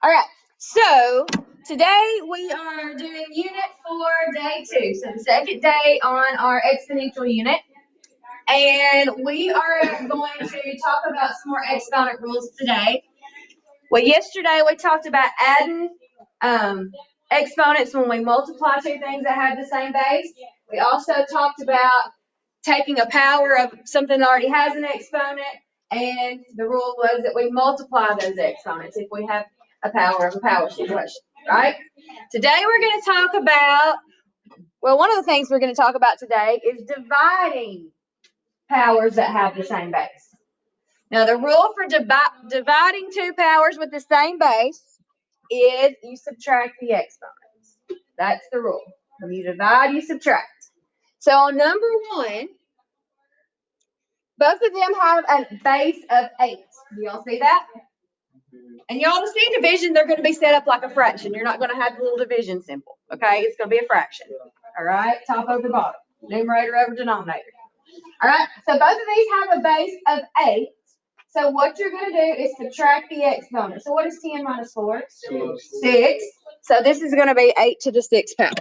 All right, so today we are doing unit 4, day 2. So the second day on our exponential unit. And we are going to talk about some more exponent rules today. Well, yesterday we talked about adding exponents when we multiply two things that have the same base. We also talked about taking a power of something that already has an exponent, and the rule was that we multiply those exponents if we have a power of a power situation, right? Today we're going to talk about, well, one of the things we're going to talk about today is dividing powers that have the same base. Now, the rule for dividing two powers with the same base is you subtract the exponents. That's the rule. When you divide, you subtract. So on number 1, both of them have a base of 8. Do y'all see that? And y'all to see division, they're going to be set up like a fraction. You're not going to have the little division symbol. Okay, it's going to be a fraction. All right, top over bottom, numerator over denominator. All right, so both of these have a base of 8. So what you're going to do is subtract the exponent. So what is 10 minus 4? 6. So this is going to be 8 to the 6th power.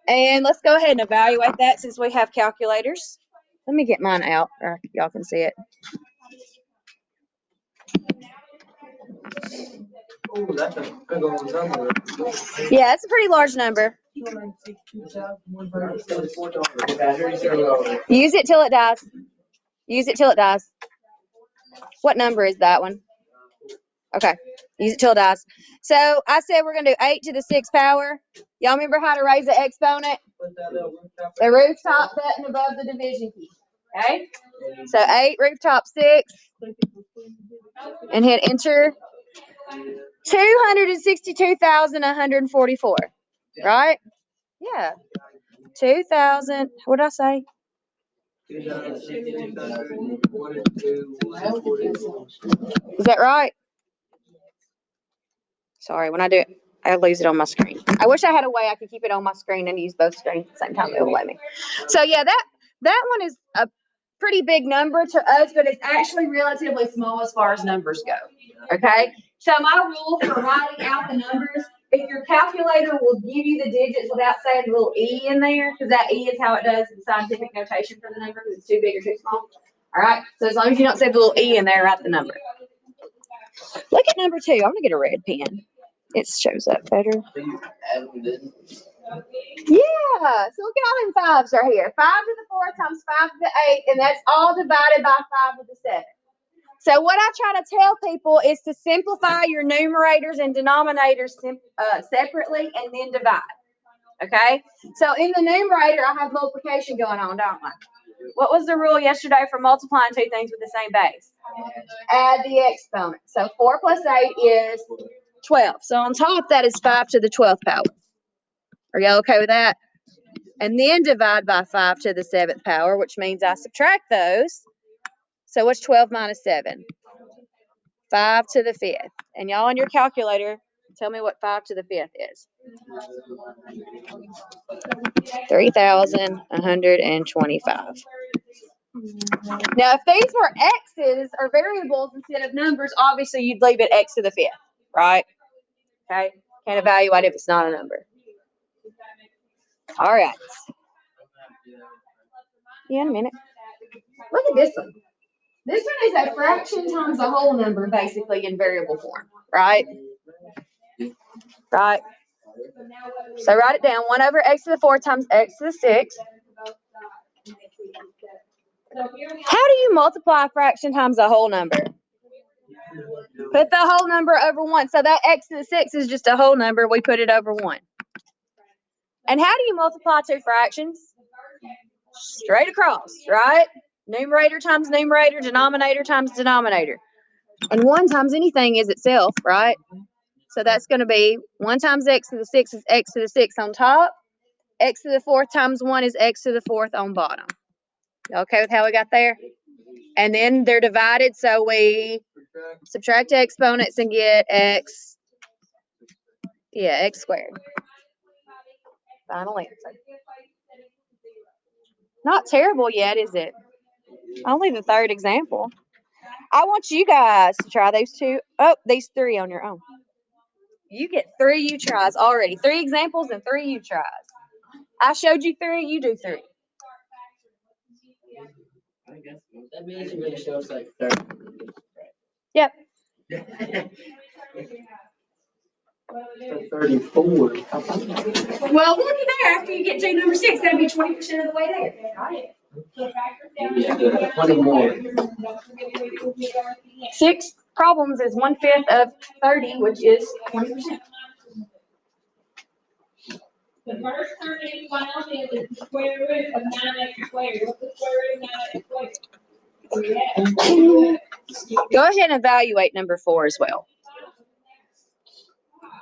And let's go ahead and evaluate that since we have calculators. Let me get mine out, or y'all can see it. Oh, that's a big old number. Yeah, it's a pretty large number. Use it till it dies. Use it till it dies. What number is that one? Okay, use it till it dies. So I said we're going to do 8 to the 6th power. Y'all remember how to raise the exponent? The rooftop button above the division key. Okay? So 8 rooftop 6. And hit enter. 262,144. Right? Yeah. 2,000. What did I say? Is that right? Sorry, when I do it, I lose it on my screen. I wish I had a way I could keep it on my screen and use both screens at the same time. It will let me. So yeah, that one is a pretty big number to us, but it's actually relatively small as far as numbers go. Okay. So my rule for writing out the numbers, if your calculator will give you the digits without saying the little E in there, because that E is how it does the scientific notation for the number, because it's too big or too small. All right. So as long as you don't say the little E in there, write the number. Look at number 2. I'm gonna get a red pen. It shows up better. Yeah. So look at all them 5s right here. 5 to the 4 times 5 to the 8, and that's all divided by 5 to the 7. So what I try to tell people is to simplify your numerators and denominators separately and then divide. Okay? So in the numerator, I have multiplication going on, don't I? What was the rule yesterday for multiplying two things with the same base? Add the exponent. So 4 plus 8 is 12. So on top, that is 5 to the 12th power. Are y'all okay with that? And then divide by 5 to the 7th power, which means I subtract those. So what's 12 minus 7? 5 to the 5th. And y'all on your calculator, tell me what 5 to the 5th is. 3,125. Now, if these were x's or variables instead of numbers, obviously you'd leave it x to the 5th, right? Okay. Can't evaluate if it's not a number. All right. Yeah, in a minute. Look at this one. This one is a fraction times a whole number, basically in variable form, right? Right. So write it down. 1 over x to the 4 times x to the 6. How do you multiply a fraction times a whole number? Put the whole number over 1. So that x to the 6 is just a whole number. We put it over 1. And how do you multiply two fractions? Straight across, right? Numerator times numerator, denominator times denominator. And 1 times anything is itself, right? So that's going to be 1 times x to the 6 is x to the 6 on top. X to the 4th times 1 is x to the 4th on bottom. Okay with how we got there? And then they're divided, so we subtract exponents and get x. Yeah, x squared. Final answer. Not terrible yet, is it? Only the 3rd example. I want you guys to try those two. Oh, these three on your own. You get 3 you tries already. 3 examples and 3 you tries. I showed you 3, you do 3. I guess that means you're gonna show us like 30. Yep. 34. Well, we'll be there after you get to number 6. That'll be 20% of the way there. Yeah, 20 more. 6 problems is 1/5 of 30, which is 20%. The first term in final is the square root of 9x squared. What's the square root of 9x squared? Go ahead and evaluate number 4 as well.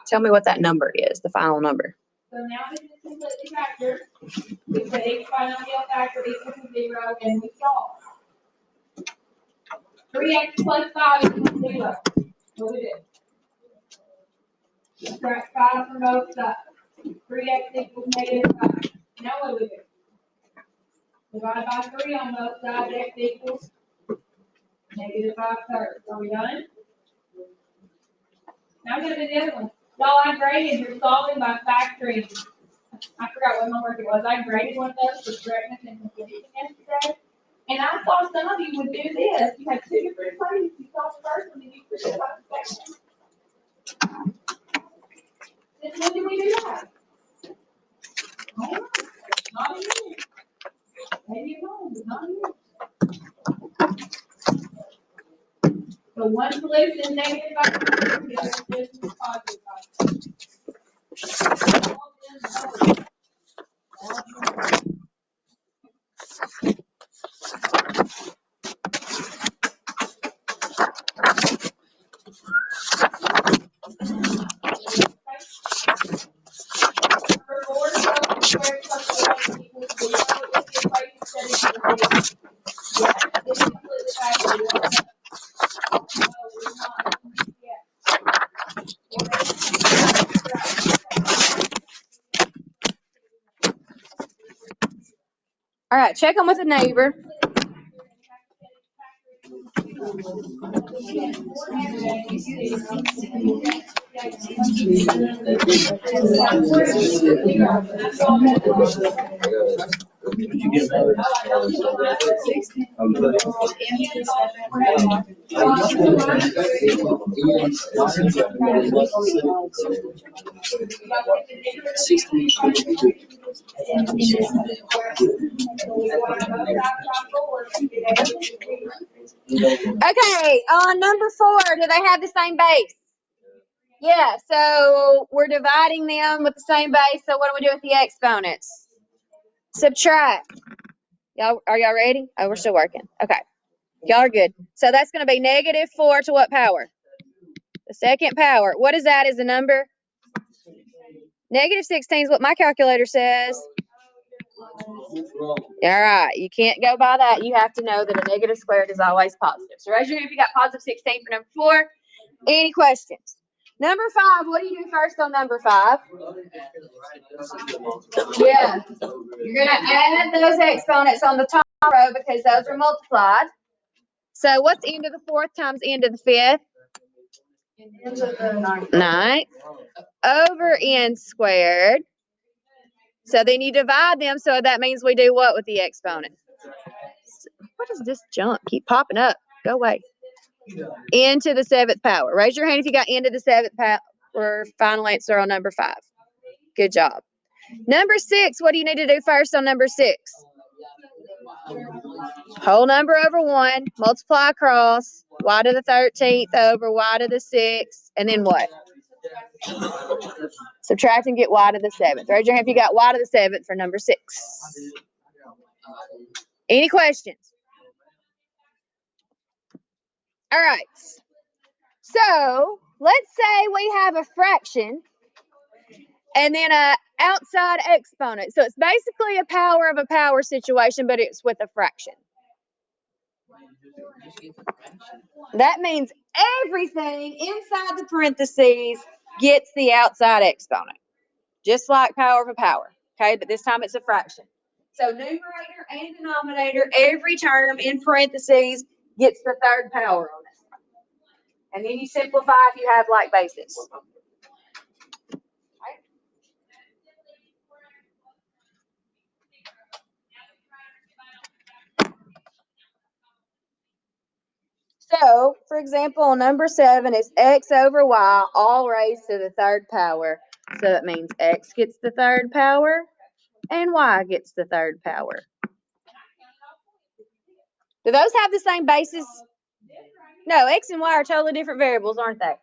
Tell me what that number is, the final number. So now this is completely factored. We put each binomial factor equal to 0 and we solve. 3x plus 5 equals 0. What we do? Subtract 5 from both sides. 3x equals -5. Now what do we do? Divide by 3 on both sides, x equals -5/3. Are we done? Now I'm going to do the other one. Y'all, I graded your solving by factoring. I forgot what homework it was. I graded one of those for correctness and completion yesterday. And I thought some of you would do this. You had 2 different ways. You solved the first one and you forget about the second one. Since when did we do that? Not here. Maybe at home, but not here. So one solution is -5, the other solution is +5. Number 4, 12 squared plus 11 equals 0. If the equation study to the base. Yes, it's completely factored. No, it's not. Yes. All right, check them with a neighbor. Okay, on number 4, do they have the same base? Yeah, so we're dividing them with the same base. So what do we do with the exponents? Subtract. Are y'all ready? Oh, we're still working. Okay. Y'all are good. So that's going to be -4 to what power? The second power. What is that as a number? -16 is what my calculator says. All right. You can't go by that. You have to know that a negative squared is always positive. So raise your hand if you got +16 for number 4. Any questions? Number 5, what do you do first on number 5? Yeah. You're going to add those exponents on the top row because those are multiplied. So what's end of the 4th times end of the 5th? Into the 9th. Over n squared. So then you divide them. So that means we do what with the exponent? What is this junk keep popping up? Go away. N to the 7th power. Raise your hand if you got n to the 7th power. Final answer on number 5. Good job. Number 6, what do you need to do first on number 6? Whole number over 1, multiply across, y to the 13th over y to the 6th, and then what? Subtract and get y to the 7th. Raise your hand if you got y to the 7th for number 6. Any questions? All right. So let's say we have a fraction and then a outside exponent. So it's basically a power of a power situation, but it's with a fraction. That means everything inside the parentheses gets the outside exponent, just like power of a power. Okay, but this time it's a fraction. So numerator and denominator, every term in parentheses gets the third power on it. And then you simplify if you have like bases. So, for example, number 7 is x over y, all raised to the third power. So that means x gets the third power and y gets the third power. Do those have the same basis? No, x and y are totally different variables, aren't they?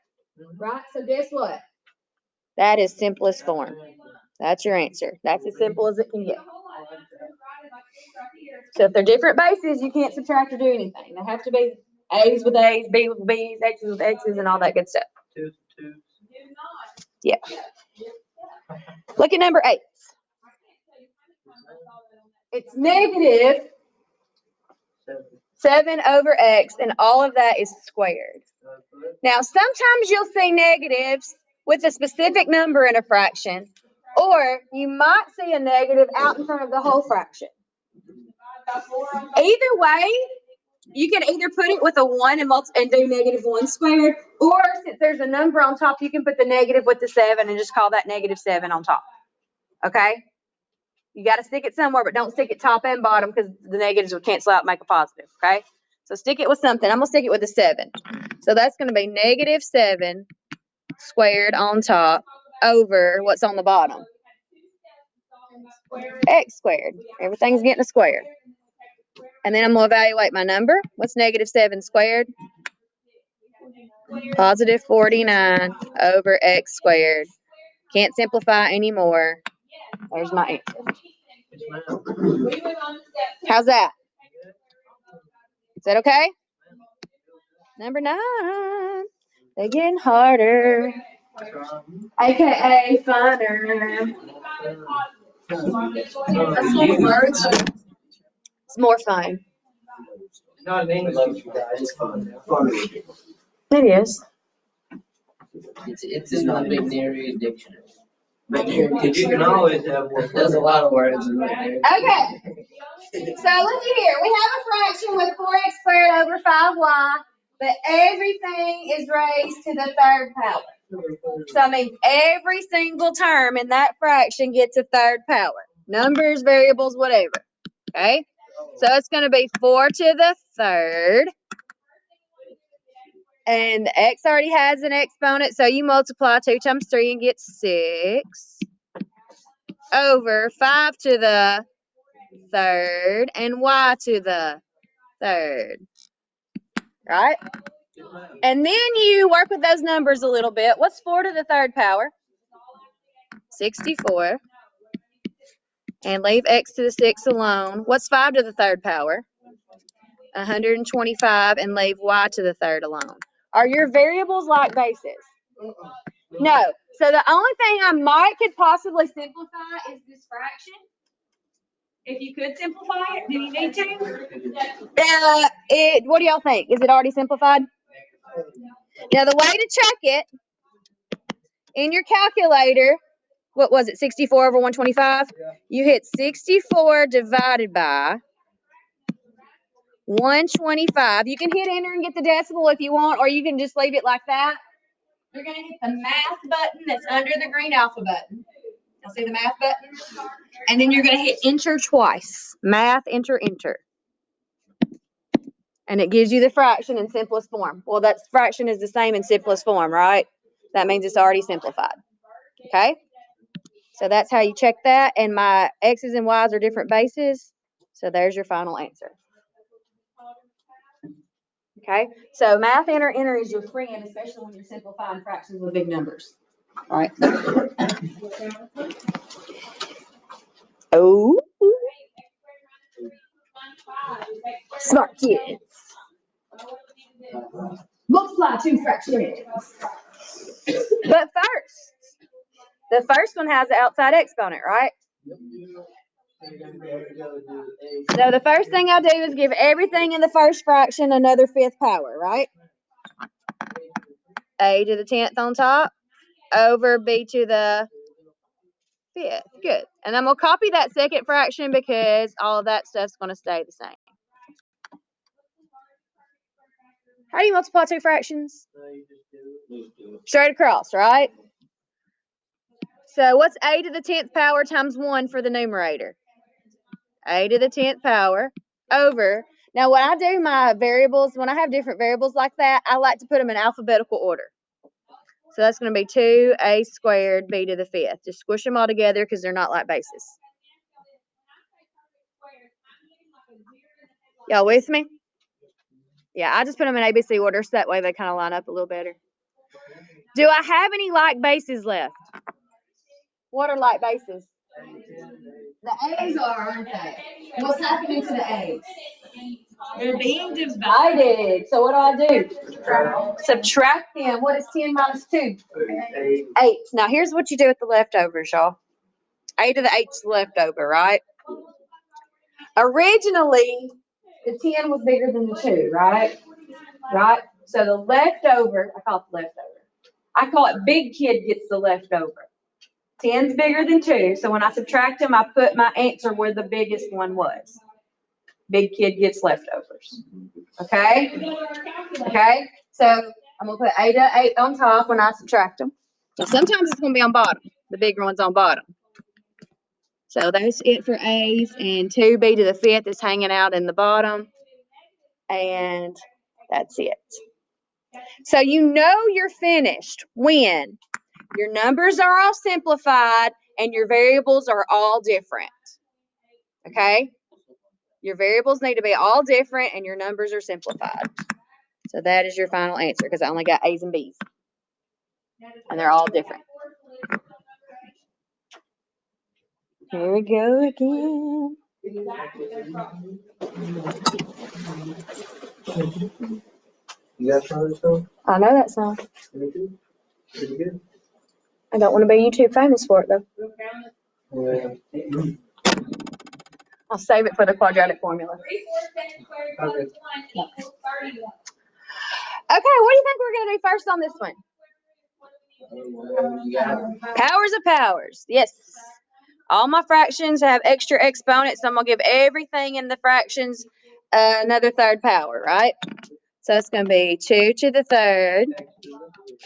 Right? So guess what? That is simplest form. That's your answer. That's as simple as it can get. So if they're different bases, you can't subtract or do anything. They have to be A's with A's, B's with B's, X's with X's, and all that good stuff. Yeah. Look at number 8. It's negative 7 over x, and all of that is squared. Now, sometimes you'll see negatives with a specific number in a fraction, or you might see a negative out in front of the whole fraction. Either way, you can either put it with a 1 and do -1 squared, or since there's a number on top, you can put the negative with the 7 and just call that -7 on top. Okay? You got to stick it somewhere, but don't stick it top and bottom because the negatives will cancel out and make a positive. Okay? So stick it with something. I'm going to stick it with a 7. So that's going to be -7 squared on top over what's on the bottom. X squared. Everything's getting a square. And then I'm going to evaluate my number. What's -7 squared? Positive 49 over x squared. Can't simplify anymore. There's my answer. How's that? Is that okay? Number 9. They're getting harder. AKA funner. It's more fun. Not an English guy, it's fun. It is. It's in the big dictionary. Because you can always have one. There's a lot of words in there. Okay. So look at here. We have a fraction with 4x squared over 5y, but everything is raised to the third power. So I mean every single term in that fraction gets a third power. Numbers, variables, whatever. Okay? So it's going to be 4 to the third. And the x already has an exponent, so you multiply 2 times 3 and get 6 over 5 to the third and y to the third. Right? And then you work with those numbers a little bit. What's 4 to the third power? 64. And leave x to the 6 alone. What's 5 to the third power? 125, and leave y to the third alone. Are your variables like bases? No. So the only thing I might could possibly simplify is this fraction. If you could simplify it, do you need to? What do y'all think? Is it already simplified? Now the way to check it in your calculator, what was it? 64 over 125? You hit 64 divided by 125. You can hit enter and get the decimal if you want, or you can just leave it like that. You're going to hit the math button that's under the green alpha button. You'll see the math button? And then you're going to hit enter twice. Math, enter, enter. And it gives you the fraction in simplest form. Well, that fraction is the same in simplest form, right? That means it's already simplified. Okay? So that's how you check that. And my x's and y's are different bases. So there's your final answer. Okay? So math, enter, enter is your friend, especially when you're simplifying fractions with big numbers. All right? Oh. Smart kids. Multiply 2 fractions. But first, the first one has the outside exponent, right? So the first thing I do is give everything in the first fraction another 5th power, right? A to the 10th on top over B to the 5th. Good. And I'm going to copy that second fraction because all of that stuff's going to stay the same. How do you multiply two fractions? Straight across, right? So what's a to the 10th power times 1 for the numerator? A to the 10th power over. Now, when I do my variables, when I have different variables like that, I like to put them in alphabetical order. So that's going to be 2a squared b to the 5th. Just squish them all together because they're not like bases. Y'all with me? Yeah, I just put them in ABC order so that way they kind of line up a little better. Do I have any like bases left? What are like bases? The A's are, aren't they? What's happening to the A's? They're being divided. So what do? Subtract them. What is 10 minus 2? 8. Now here's what you do with the leftovers, y'all. 8 to the 8's leftover, right? Originally, the 10 was bigger than the 2, right? Right? So the leftover, I call it the leftover. I call it big kid gets the leftover. 10's bigger than 2, so when I subtract them, I put my answer where the biggest one was. Big kid gets leftovers. Okay? Okay? So I'm going to put 8 to 8 on top when I subtract them. Now sometimes it's going to be on bottom. The bigger one's on bottom. So that's it for A's, and 2b to the 5th is hanging out in the bottom. And that's it. So you know you're finished when your numbers are all simplified and your variables are all different. Okay? Your variables need to be all different and your numbers are simplified. So that is your final answer because I only got A's and B's. And they're all different. Here we go again. You got another song? I know that song. Pretty good. I don't want to be YouTube famous for it though. Yeah. I'll save it for the quadratic formula. Okay. Okay, what do you think we're going to do first on this one? Powers of powers. Yes. All my fractions have extra exponents, so I'm going to give everything in the fractions another third power, right? So it's going to be 2 to the 3rd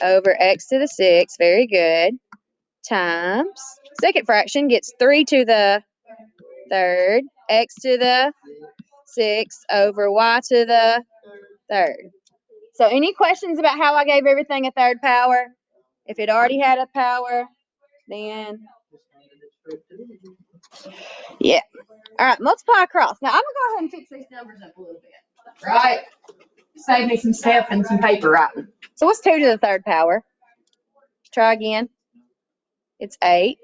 over x to the 6th, very good, times, second fraction gets 3 to the 3rd, x to the 6th over y to the 3rd. So any questions about how I gave everything a third power? If it already had a power, then yeah. All right, multiply across. Now I'm gonna go ahead and fix these numbers up a little bit, right? Save me some step and some paper writing. So what's 2 to the 3rd power? Try again. It's 8.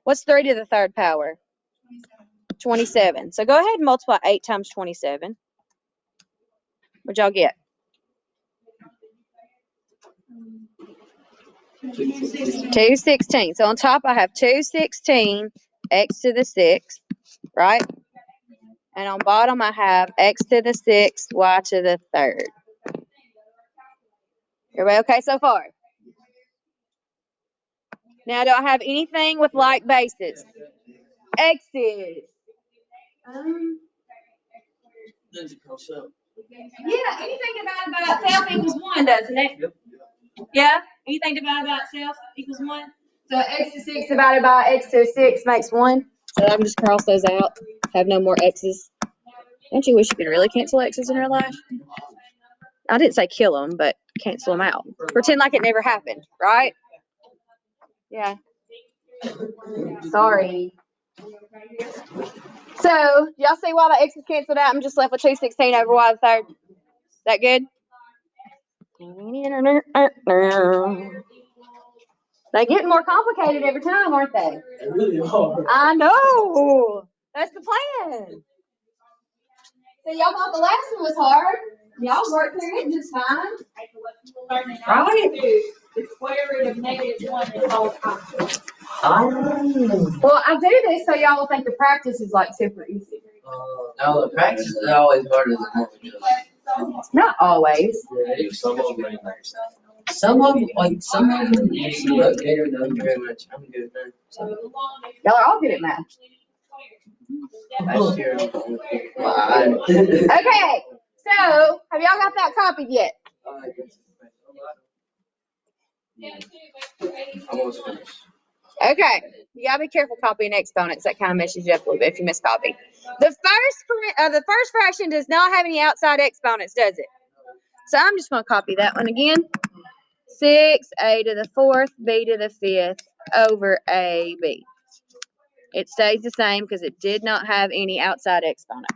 What's 3 to the 3rd power? 27. So go ahead and multiply 8 times 27. What'd y'all get? 216. So on top I have 216 x to the 6th, right? And on bottom I have x to the 6th, y to the 3rd. Everybody okay so far? Now do I have anything with like bases? X's. Yeah, anything divided by itself equals 1, doesn't it? Yep. Yeah? Anything divided by itself equals 1? So x to 6 divided by x to 6 makes 1. So I can just cross those out. Have no more x's. Don't you wish you could really cancel x's in real life? I didn't say kill them, but cancel them out. Pretend like it never happened, right? Yeah. Sorry. So, y'all see why the x is canceled out? I'm just left with 216 over y to the 3rd. That good? They get more complicated every time, aren't they? They really are. I know. That's the plan. So y'all thought the last one was hard. Y'all worked through it just fine. Right? The square root of -1 is all constant. Well, I do this so y'all will think the practice is like super easy. No, the practice is always harder than what we do. Not always. Yeah, some of them, some of them just look better than very much. I'm good, man. Y'all are all good at math. Last year, Okay. So, have y'all got that copied yet? Almost finished. Okay, you gotta be careful copying exponents. That kind of messes you up a little bit if you miscopy. The first fraction does not have any outside exponents, does it? So I'm just gonna copy that one again. 6a to the 4th, b to the 5th over ab. It stays the same because it did not have any outside exponents.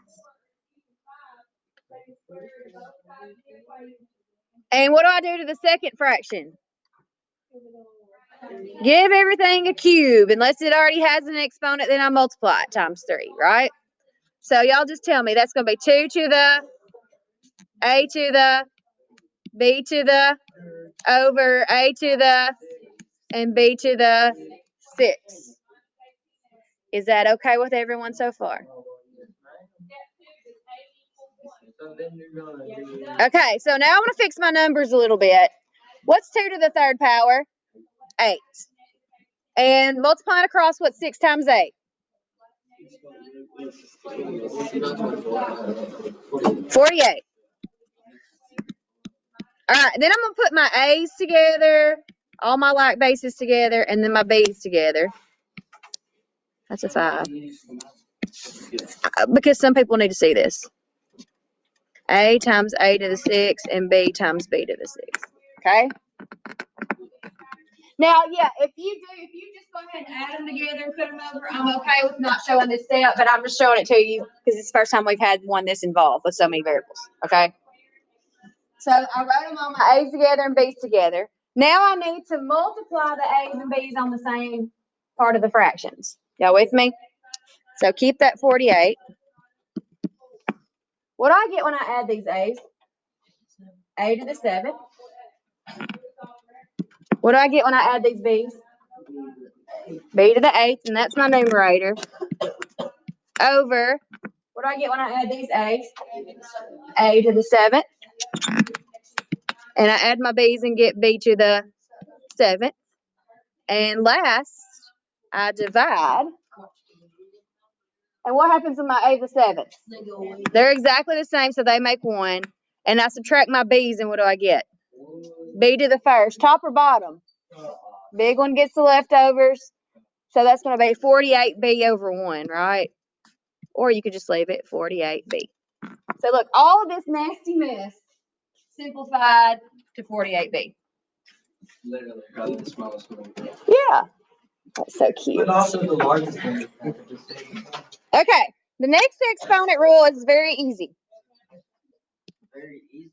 And what do I do to the second fraction? Give everything a cube. Unless it already has an exponent, then I multiply it times 3, right? So y'all just tell me that's going to be 2 to the a to the b to the over a to the and b to the 6. Is that okay with everyone so far? Okay, so now I'm going to fix my numbers a little bit. What's 2 to the 3rd power? 8. And multiplying across, what's 6 times 8? 48. All right, then I'm going to put my A's together, all my like bases together, and then my B's together. That's a 5. Because some people need to see this. A times A to the 6 and B times B to the 6. Okay? Now, yeah, if you just go ahead and add them together and put them over, I'm okay with not showing this step, but I'm just showing it to you because it's the first time we've had one this involved with so many variables. Okay? So I wrote them on my A's together and B's together. Now I need to multiply the A's and B's on the same part of the fractions. Y'all with me? So keep that 48. What do I get when I add these A's? A to the 7th. What do I get when I add these B's? B to the 8th, and that's my numerator. Over, what do I get when I add these A's? A to the 7th. And I add my B's and get B to the 7th. And last, I divide. And what happens with my A to the 7th? They're exactly the same, so they make 1. And I subtract my B's, and what do I get? B to the 1st. Top or bottom? Big one gets the leftovers. So that's going to be 48B over 1, right? Or you could just leave it 48B. So look, all of this nasty mess simplified to 48B. Literally, probably the smallest one. Yeah. That's so cute. But also the largest one. Okay. The next exponent rule is very easy. Very easy.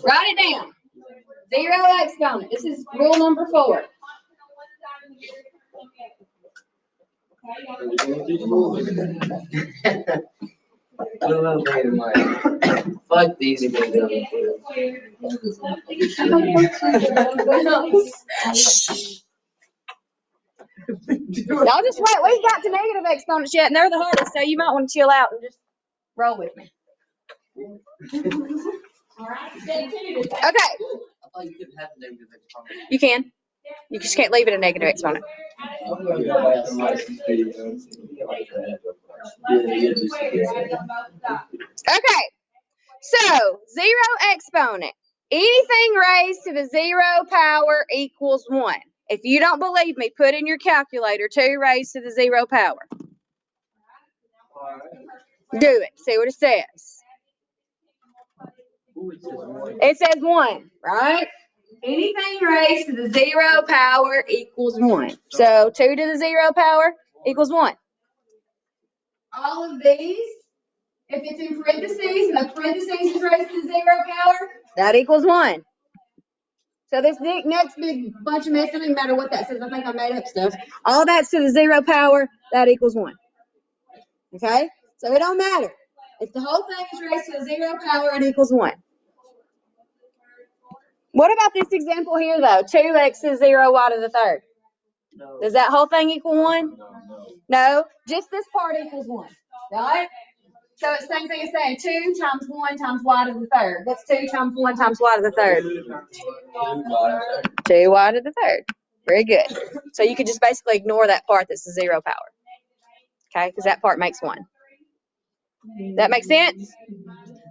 Write it down. 0 exponent. This is rule number 4. I don't know, man, like, fuck these again. Y'all just wait. We ain't got to negative exponents yet, and they're the hardest, so you might want to chill out and just roll with me. Okay. I thought you could have negative exponents. You can. You just can't leave it a negative exponent. I'm gonna go back and watch these videos. Okay. So, 0 exponent. Anything raised to the 0 power equals 1. If you don't believe me, put in your calculator 2 raised to the 0 power. Do it. See what it says. It says 1, right? Anything raised to the 0 power equals 1. So 2 to the 0 power equals 1. All of these, if it's in parentheses and the parentheses is raised to the 0 power, that equals 1. So this next big bunch of mess, it doesn't matter what that says. I think I made up stuff. All that's to the 0 power, that equals 1. Okay? So it don't matter. If the whole thing is raised to the 0 power, it equals 1. What about this example here, though? 2x to the 0 y to the 3rd. No. Does that whole thing equal 1? No. No, just this part equals 1. Right? So it's the same thing as saying 2 times 1 times y to the 3rd. What's 2 times 1 times y to the 3rd? 2y to the 3rd. Very good. So you could just basically ignore that part that's the 0 power. Okay? Because that part makes 1. That makes sense?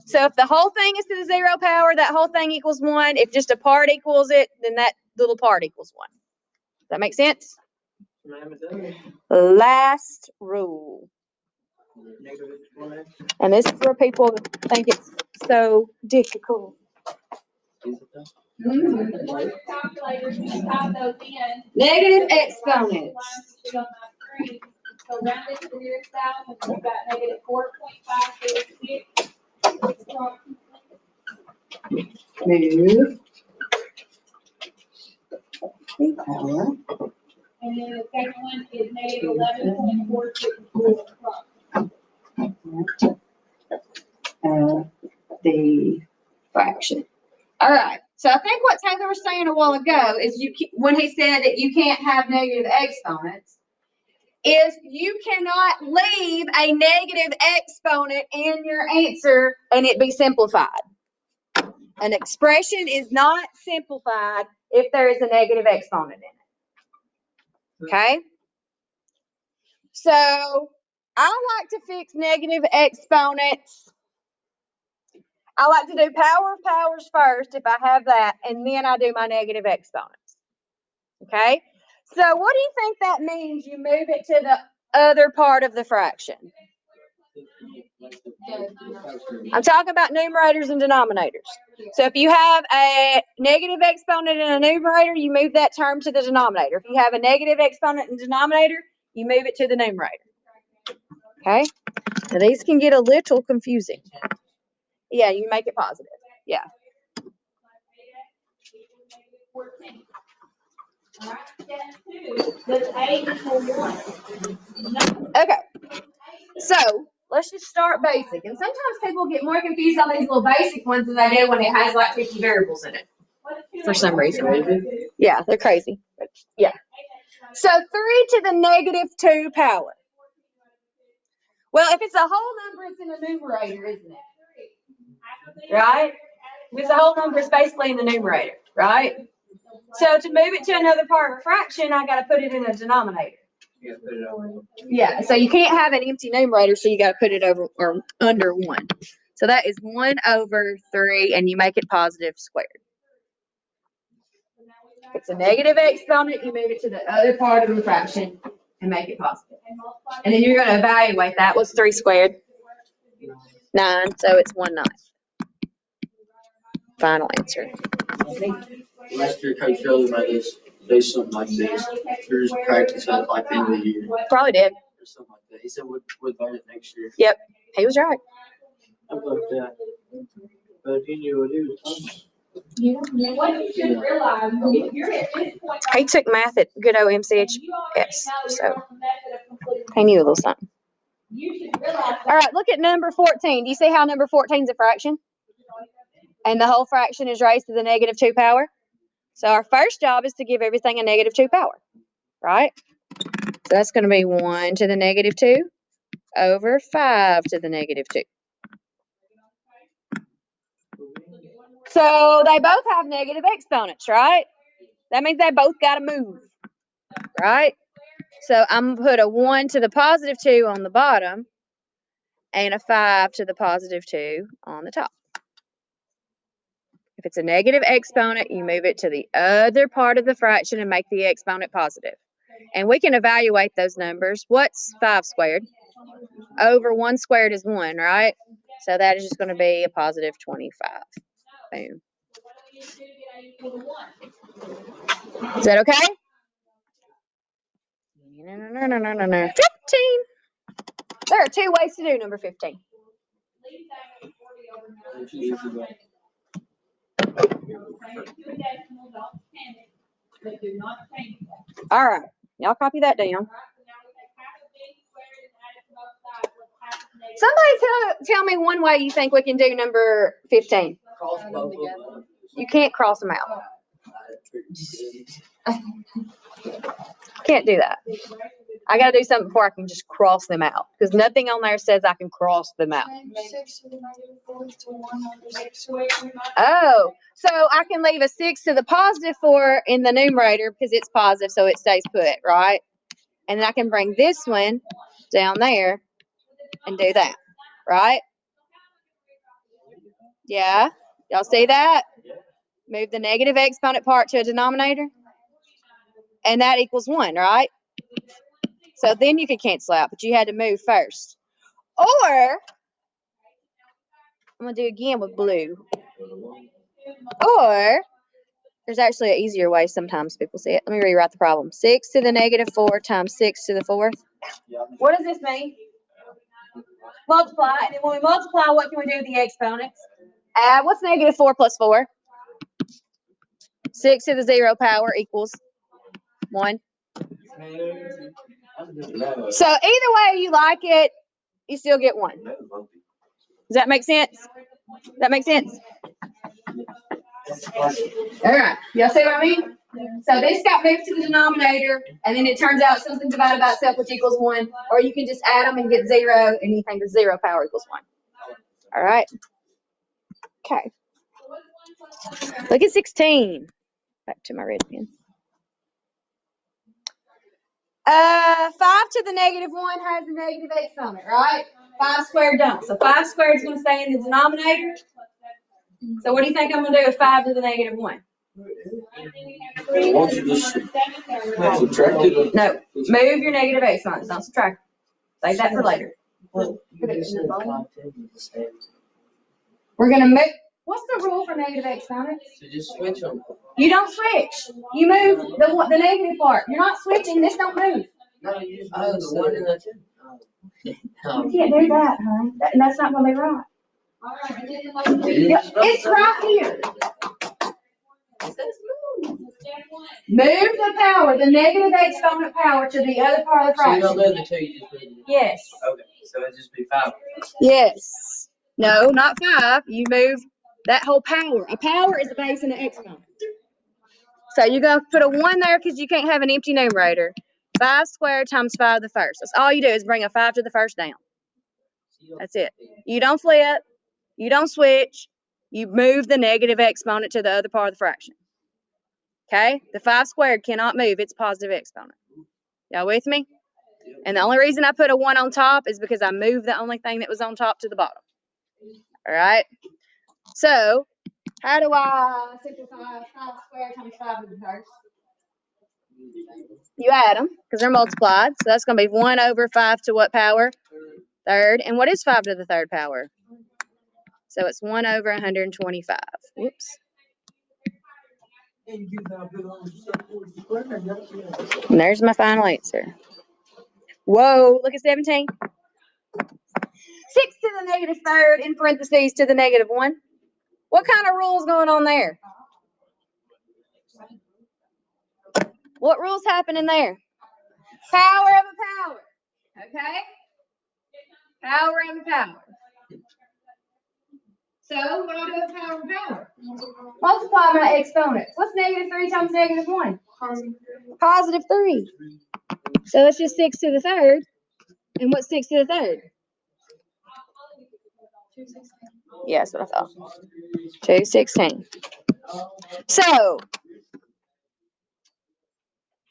So if the whole thing is to the 0 power, that whole thing equals 1. If just a part equals it, then that little part equals 1. Does that make sense? Last rule. And this is where people think it's so difficult. Calculators, you type those in. Negative exponents. So round it to the nearest thousand, we've got negative 4.546. Move. And then the second one is negative 11.464. The fraction. All right. So I think what Taylor was saying a while ago is when he said that you can't have negative exponents, is you cannot leave a negative exponent in your answer and it be simplified. An expression is not simplified if there is a negative exponent in it. Okay? So I like to fix negative exponents. I like to do power of powers first if I have that, and then I do my negative exponents. Okay? So what do you think that means? You move it to the other part of the fraction. I'm talking about numerators and denominators. So if you have a negative exponent in a numerator, you move that term to the denominator. If you have a negative exponent in the denominator, you move it to the numerator. Okay? Now these can get a little confusing. Yeah, you make it positive. Yeah. Okay. So let's just start basic. And sometimes people get more confused on these little basic ones than they do when it has like 50 variables in it. For some reason. Yeah, they're crazy. Yeah. So 3 to the negative 2 power. Well, if it's a whole number, it's in the numerator, isn't it? Right? If it's a whole number, it's basically in the numerator, right? So to move it to another part of a fraction, I got to put it in a denominator. Yeah, so you can't have an empty numerator, so you got to put it over or under 1. So that is 1 over 3, and you make it positive squared. If it's a negative exponent, you move it to the other part of the fraction and make it positive. And then you're going to evaluate that. What's 3 squared? 9, so it's 1/9. Final answer. Last year, Coach showed us like do something like this. We're just practice at like the end of the year. Probably did. Or something like that. He said we'll learn it next year. Yep, he was right. I love that. But he knew what he was talking about. What you should realize, if you're at this point. He took math at good old MCHS, so he knew a little something. All right, look at number 14. Do you see how number 14 is a fraction? And the whole fraction is raised to the negative 2 power. So our first job is to give everything a negative 2 power, right? So that's going to be 1 to the negative 2 over 5 to the negative 2. So they both have negative exponents, right? That means they both got to move, right? So I'm going to put a 1 to the positive 2 on the bottom and a 5 to the positive 2 on the top. If it's a negative exponent, you move it to the other part of the fraction and make the exponent positive. And we can evaluate those numbers. What's 5 squared? Over 1 squared is 1, right? So that is just going to be a positive 25. Boom. Is that okay? No. 15. There are 2 ways to do number 15. All right. Y'all copy that down. Somebody tell me one way you think we can do number 15. You can't cross them out. Can't do that. I got to do something before I can just cross them out because nothing on there says I can cross them out. Oh, so I can leave a 6 to the positive 4 in the numerator because it's positive, so it stays put, right? And then I can bring this one down there and do that. right? Yeah. Y'all see that? Move the negative exponent part to a denominator. And that equals 1, right? So then you could cancel out, but you had to move first. Or, I'm going to do again with blue. Or, there's actually an easier way sometimes people see it. Let me rewrite the problem. 6 to the negative 4 times 6 to the 4th. What does this mean? Multiply. And then when we multiply, what can we do with the exponents? Add. What's negative 4 plus 4? 6 to the 0 power equals 1. So either way you like it, you still get 1. Does that make sense? That make sense? All right. Y'all see what I mean? So this got moved to the denominator, and then it turns out something divided by itself, which equals 1. Or you can just add them and get 0, and you think the 0 power equals 1. All right. Okay. Look at 16. Back to my red pen. 5 to the negative 1 has a negative exponent, right? 5 squared don't. So 5 squared is going to stay in the denominator. So what do you think I'm going to do with 5 to the negative 1? Won't you just subtract it? No. Move your negative exponents. Don't subtract. Save that for later. We're going to move. What's the rule for negative exponents? So just switch them. You don't switch. You move the negative part. You're not switching. This don't move. No, you just move the 1 and the 2. You can't do that, huh? That's not going to be right. It's right here. Move the power, the negative exponent power, to the other part of the So you fraction. don't move the 2, you just move the 1. Yes. Okay, so it'd just be 5. Yes. No, not 5. You move that whole power. A power is a base and an exponent. So you're going to put a 1 there because you can't have an empty numerator. 5 squared times 5 to the first. That's all you do is bring a 5 to the first down. That's it. You don't flip. You don't switch. You move the negative exponent to the other part of the fraction. Okay? The 5 squared cannot move its positive exponent. Y'all with me? And the only reason I put a 1 on top is because I moved the only thing that was on top to the bottom. All right? So, how do I simplify 5 squared times 5 to the first? You add them because they're multiplied. So that's going to be 1 over 5 to what power? Third. And what is 5 to the third power? So it's 1 over 125. Whoops. And there's my final answer. Whoa, look at 17. 6 to the negative third in parentheses to the negative 1. What kind of rules going on there? What rules happen in there? Power of a power. Okay? Power of a power. So, what do I do with power of power? Multiply my exponents. What's negative 3 times negative 1? Positive 3. So that's just 6 to the third. And what's 6 to the third? Yeah, that's what I thought. 216. So,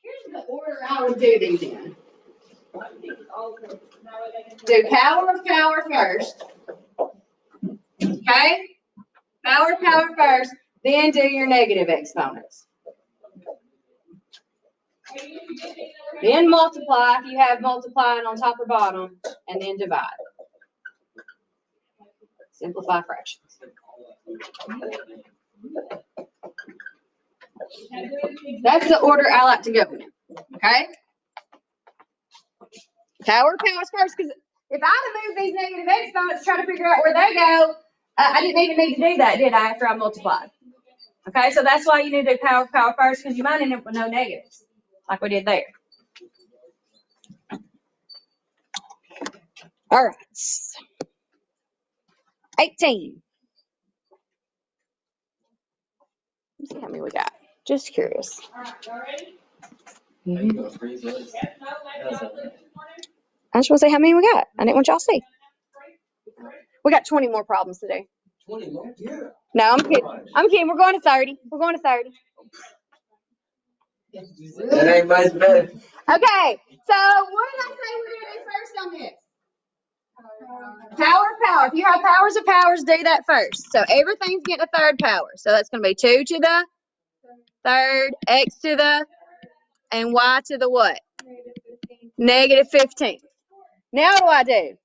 here's the order I would do these in. Do power of power first. Okay? Power of power first. Then do your negative exponents. Then multiply if you have multiplying on top or bottom. And then divide. Simplify fractions. That's the order I like to go in. Okay? Power of powers first, because if I'd have moved these negative exponents to try to figure out where they go, I didn't even need to do that, did I, after I multiplied? Okay, so that's why you need to do power of power first, because you might end up with no negatives, like we did there. All right. 18. Let's see how many we got. Just curious. I just want to say how many we got. I didn't want y'all to see. We got 20 more problems to do. 20 more? Yeah. No, I'm kidding. I'm kidding. We're going to 30. We're going to 30. That ain't much better. Okay. So what did I say we're going to do first on this? Power of power. If you have powers of powers, do that first. So everything's getting a third power. So that's going to be 2 to the third, x to the, and y to the what? Negative 15. Now what do I do?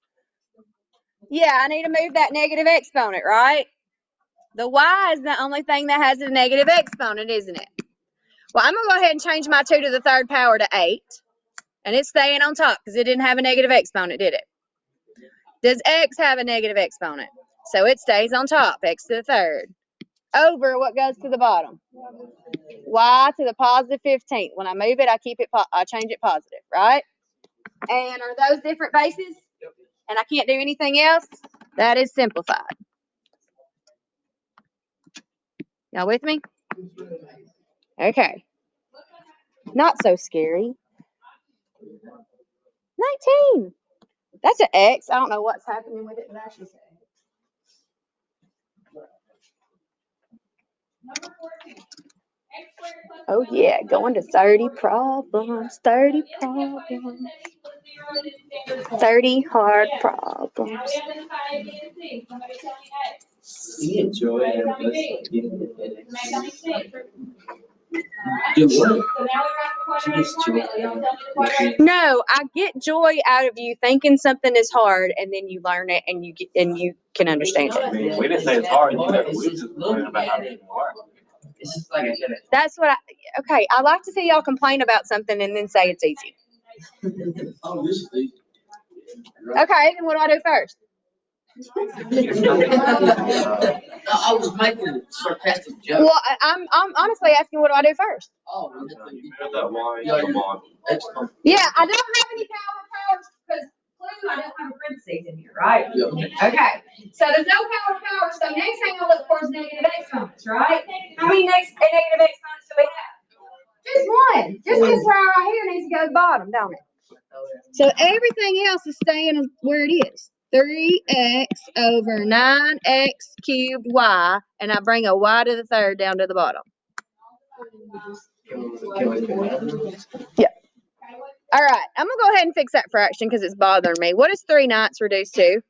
Yeah, I need to move that negative exponent, right? The y is the only thing that has a negative exponent, isn't it? Well, I'm going to go ahead and change my 2 to the third power to 8. And it's staying on top because it didn't have a negative exponent, did it? Does x have a negative exponent? So it stays on top, x to the third. Over what goes to the bottom? Y to the positive 15th. When I move it, I change it positive, right? And are those different bases? And I can't do anything else? That is simplified. Y'all with me? Okay. Not so scary. 19. That's an X. I don't know what's happening with it, but that's just an X. Oh yeah, going to 30 problems, 30 problems, 30 hard problems. You enjoy it. Do what? She gets joy. No, I get joy out of you thinking something is hard, and then you learn it, and you can understand I it. mean, we didn't say it's hard, you know, we just learned about how to make it work. It's just like I said. That's what okay, I like to see y'all complain about something and then say it's easy. Oh, this is easy. Okay, then what do I do first? I was making a sarcastic joke. Well, I'm honestly asking, what do I do first? Oh, You had that line, come on. Yeah, I don't have any powers because clue, I don't have a parentheses in here, right? Okay, so there's no power. So next thing I look for is negative exponents, right? How many negative exponents do we have? Just one. Just this right here needs to go to the bottom, don't it? So everything else is staying where it is. 3x over 9x cubed y, and I bring a y to the third down to the bottom. Yeah. All right, I'm going to go ahead and fix that fraction because it's bothering me. What is 3/9 reduced to?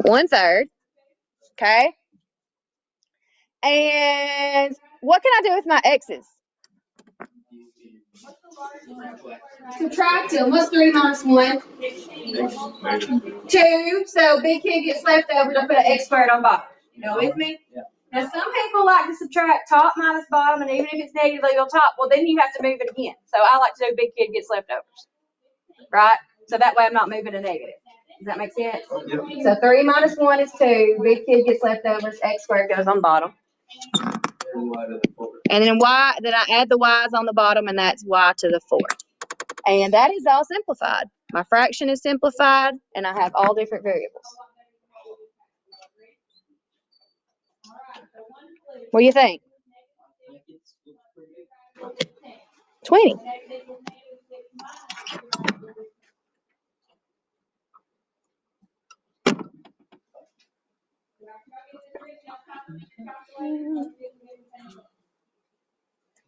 1/3. Okay. And what can I do with my x's? Subtract them. What's 3 minus 1? 2. So big kid gets left over to put an x squared on bottom. You know with me? Yeah. Now some people like to subtract top minus bottom, and even if it's negatively on top, well then you have to move it again. So I like to do big kid gets leftovers. Right? So that way I'm not moving a negative. Does that make sense? Yep. So 3 minus 1 is 2. Big kid gets leftovers. X squared goes on bottom. And then y, then I add the y's on the bottom, and that's y to the 4th. And that is all simplified. My fraction is simplified, and I have all different variables. What do you think? 20.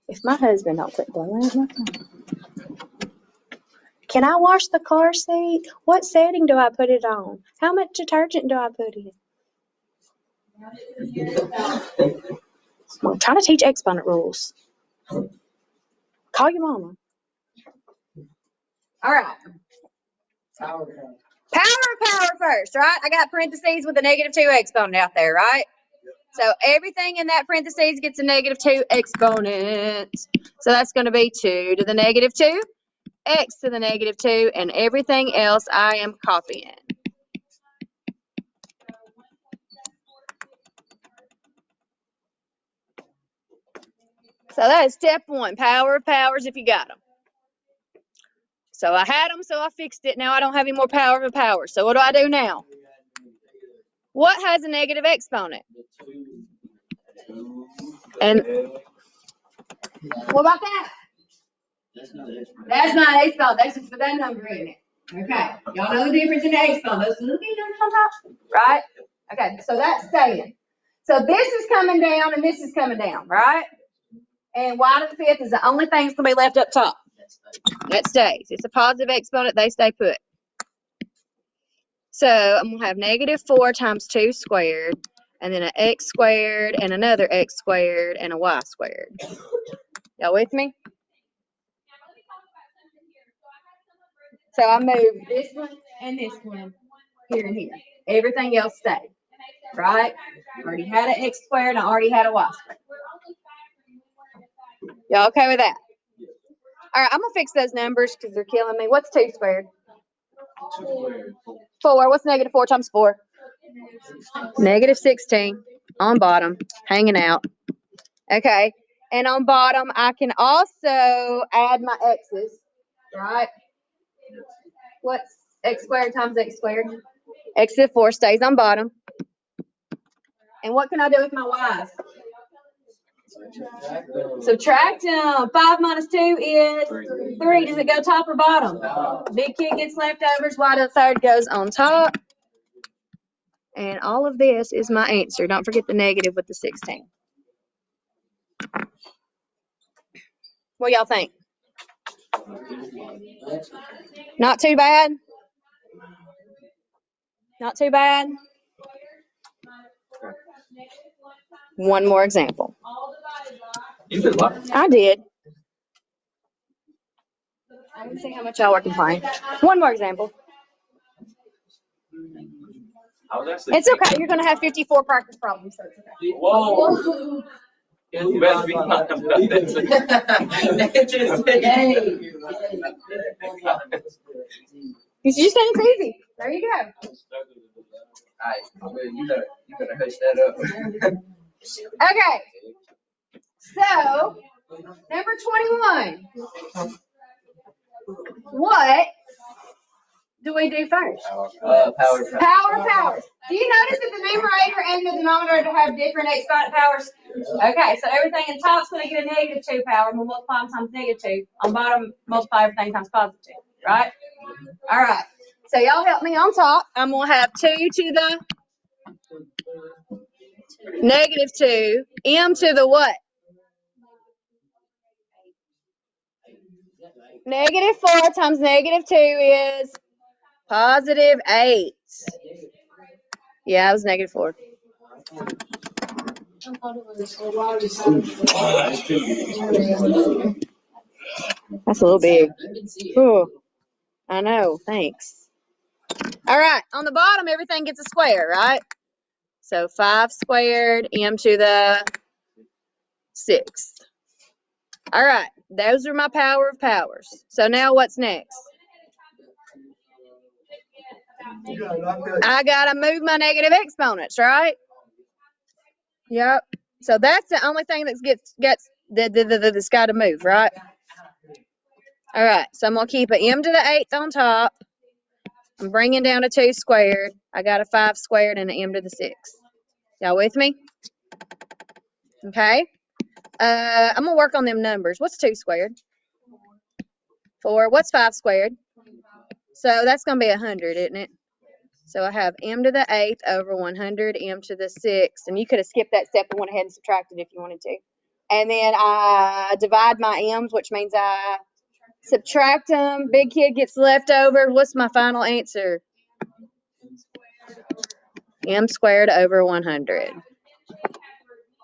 If my husband don't quit blowing up my phone. Can I wash the car seat? What setting do I put it on? How much detergent do I put in? I'm trying to teach exponent rules. Call your mama. All right. Power. Power first, right? I got parentheses with a negative 2 exponent out there, right? So everything in that parentheses gets a negative 2 exponent. So that's going to be 2 to the negative 2, x to the negative 2, and everything else I am copying. So that is step 1, power of powers if you got them. So I had them, so I fixed it. Now I don't have any more power of powers. So what do I do now? What has a negative exponent? And what about that? That's not it. That's not exponent. That's just for that number in it. Okay. Y'all know the difference in the exponent. Those little bitty numbers on top, right? Okay. So that's staying. So this is coming down and this is coming down, right? And y to the 5th is the only thing that's going to be left up top. That stays. It's a positive exponent, they stay put. So I'm going to have negative 4 times 2 squared, and then an x squared, and another x squared, and a y squared. Y'all with me? So I moved this one and this one here and here. Everything else stayed, right? Already had an x squared, and I already had a y squared. Y'all okay with that? All right, I'm going to fix those numbers because they're killing me. What's 2 squared? 4. What's negative 4 times 4? Negative 16 on bottom, hanging out. Okay, and on bottom, I can also add my x's, right? What's x squared times x squared? X to the 4 stays on bottom. And what can I do with my y's? Subtract them. 5 minus 2 is 3. Does it go top or bottom? Big kid gets leftovers. Y to the 3rd goes on top. And all of this is my answer. Don't forget the negative with the 16. What y'all think? Not too bad? Not too bad? One more example. You did what? I did. I didn't see how much y'all were complaining. One more example. It's okay. You're going to have 54 practice problems. So it's okay. Whoa. You better be not about You just think it's easy. There you go. Alright, you better hush that up. Okay. So, number 21. What do we do first? Power. Powers. Do you notice that the numerator and the denominator have different exponent powers? Okay, so everything in top's going to get a negative 2 power. We'll multiply them times negative 2. On bottom, multiply everything times positive 2. Right? All right. So y'all help me on top. I'm going to have 2 to the negative 2. M to the what? Negative 4 times negative 2 is positive 8. Yeah, it was negative 4. That's a little big. Ooh, I know. Thanks. All right. On the bottom, everything gets a square, right? So 5 squared, m to the 6th. All right. Those are my power of powers. So now what's next? I got to move my negative exponents, right? Yep. So that's the only thing that that's got to move, right? All right. So I'm going to keep an m to the 8th on top. I'm bringing down a 2 squared. I got a 5 squared and an m to the 6th. Y'all with me? Okay. I'm going to work on them numbers. What's 2 squared? 4. What's 5 squared? So that's going to be 100, isn't it? So I have m to the 8th over 100, m to the 6th. And you could have skipped that step and went ahead and subtracted if you wanted to. And then I divide my m's, which means I subtract them. Big kid gets left over. What's my final answer? M squared over 100.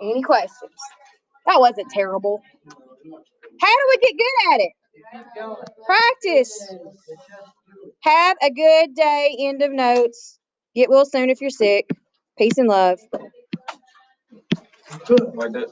Any questions? That wasn't terrible. How do we get good at it? Practice. Have a good day. End of notes. Get well soon if you're sick. Peace and love. Like that.